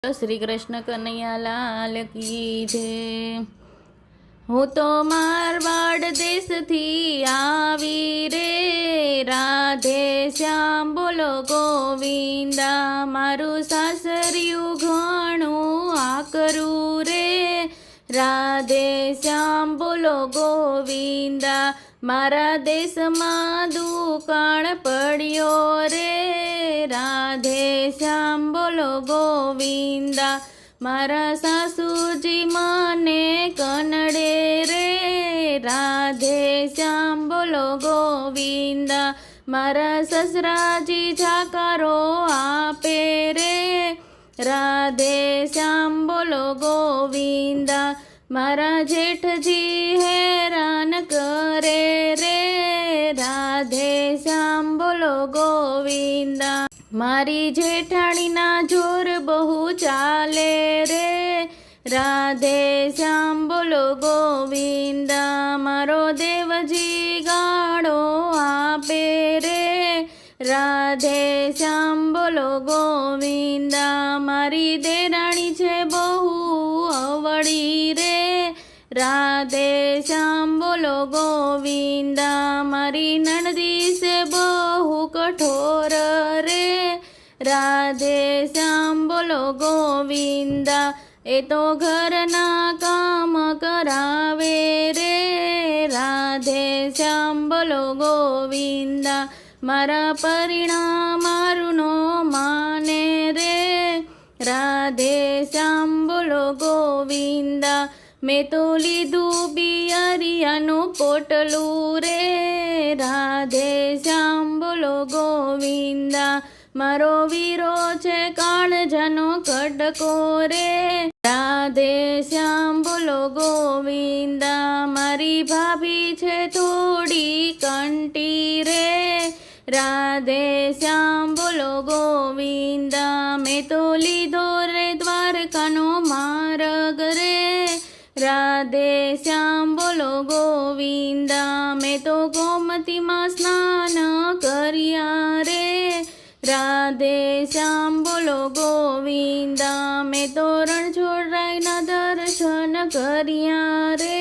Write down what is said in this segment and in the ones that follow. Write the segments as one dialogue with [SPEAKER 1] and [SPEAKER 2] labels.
[SPEAKER 1] શ્રી કૃષ્ણ કનૈયા લાલ કી જય। હું તો મારવાડ દેશથી આવી રે, રાધે શ્યામ બોલો ગોવિંદા। મારું સાસરિયું ઘણું આકરું રે, રાધે શ્યામ બોલો ગોવિંદા। મારા દેશમાં દુકાળ પડ્યો રે, રાધે શ્યામ બોલો ગોવિંદા। મારા સાસુજી મને કનડે રે, રાધે શ્યામ બોલો ગોવિંદા। મારા સસરાજી જાકારો આપે રે, રાધે શ્યામ બોલો ગોવિંદા। મારા જેઠજી હેરાન કરે રે, રાધે શ્યામ બોલો ગોવિંદા। મારી જેઠાણીના જોર બહુ ચાલે રે, રાધે શ્યામ બોલો ગોવિંદા। મારો દેવજી ગાળો આપે રે, રાધે શ્યામ બોલો ગોવિંદા। મારી દેરાણી છે બહુ અવળી રે, રાધે શ્યામ બોલો ગોવિંદા। મારી નણદી છે બહુ કઠોર રે, રાધે શ્યામ બોલો ગોવિંદા। એ તો ઘરના કામ કરાવે રે, રાધે શ્યામ બોલો ગોવિંદા। મારા પરિણા મારું નો માને રે, રાધે શ્યામ બોલો ગોવિંદા। મેં તો લીધું બિયરિયાનું પોટલું રે, રાધે શ્યામ બોલો ગોવિંદા। મારો વીરો છે કાળજાનો કડકો રે, રાધે શ્યામ બોલો ગોવિંદા। મારી ભાભી છે થોડી કંટી રે, રાધે શ્યામ બોલો ગોવિંદા। મેં તો લીધો રે દ્વારકાનો માર્ગ રે, રાધે શ્યામ બોલો ગોવિંદા। મેં તો ગોમતીમાં સ્નાન કર્યા રે, રાધે શ્યામ બોલો ગોવિંદા। મેં તો રણછોડરાયના દર્શન કર્યા રે,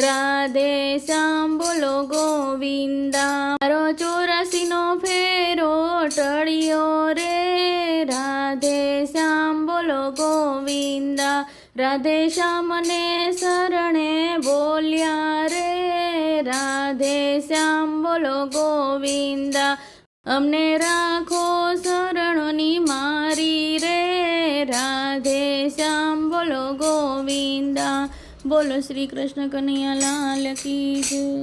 [SPEAKER 1] રાધે શ્યામ બોલો ગોવિંદા। મારો 84નો ફેરો ટળ્યો રે, રાધે શ્યામ બોલો ગોવિંદા। રાધે શ્યામને શરણે બોલ્યા રે, રાધે શ્યામ બોલો ગોવિંદા। અમને રાખો શરણોની મારી રે, રાધે શ્યામ બોલો ગોવિંદા। બોલો શ્રી કૃષ્ણ કનૈયા લાલ કી જય।